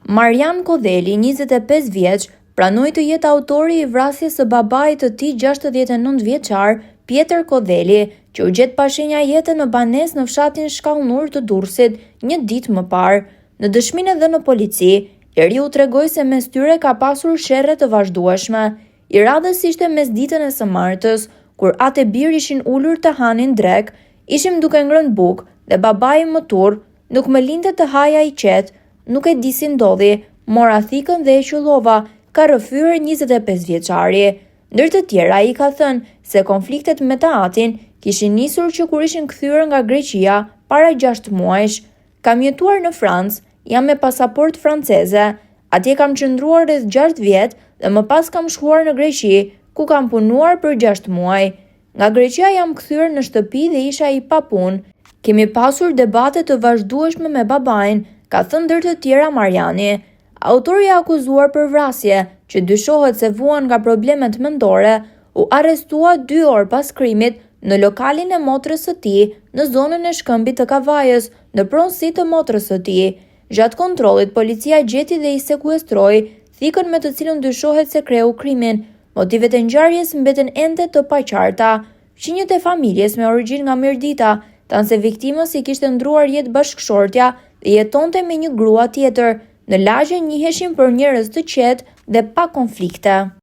Marian Kodheli, 25 vjeç, pranoi të jetë autori i vrasjes së babait të tij 69 vjeçar, Pjetër Kodheli, që u gjet pa shenja jete në banesë në fshatin Shkallnur të Durrësit një ditë më parë. Në dëshminë e dhënë në polici, Eriu tregoi se mes tyre ka pasur sherrre të vazhdueshme. I radhës ishte mesditën e së martës, kur atë e bir ishin ulur të hanin drek, ishim duke ngrënë bukë dhe babai më turr, nuk më linte të haja i qetë, nuk e di si ndodhi, mora thikën dhe e qyllova, ka rrëfyer 25 vjeçari. Ndër të tjera ai ka thënë se konfliktet me të atin kishin nisur që kur ishin kthyer nga Greqia para 6 muajsh. Kam jetuar në Francë, jam me pasaportë franceze, atje kam qëndruar rreth 6 vjet dhe më pas kam shkuar në Greqi, ku kam punuar për 6 muaj. Nga Greqia jam kthyer në shtëpi dhe isha i papunë. Kemi pasur debate të vazhdueshme me babain, ka thënë ndër të tjera Mariani. Autori i akuzuar për vrasje, që dyshohet se vuan nga problemet mendore, u arrestua 2 orë pas krimit në lokalin e motrës së tij në zonën e Shkëmbit të Kavajës, në pronësi të motrës së tij. Gjatë kontrollit, policia gjeti dhe i sekuestroi thikën me të cilën dyshohet se kreu krimin. Motivet e ngjarjes mbeten ende të paqarta. Fqinjët e familjes me origjinë nga Mirdita thanë se viktimës i kishte ndruar jetë bashkëshortja dhe jetonte me një grua tjetër. Në lagje njiheshin për njerëz të qetë dhe pa konflikte.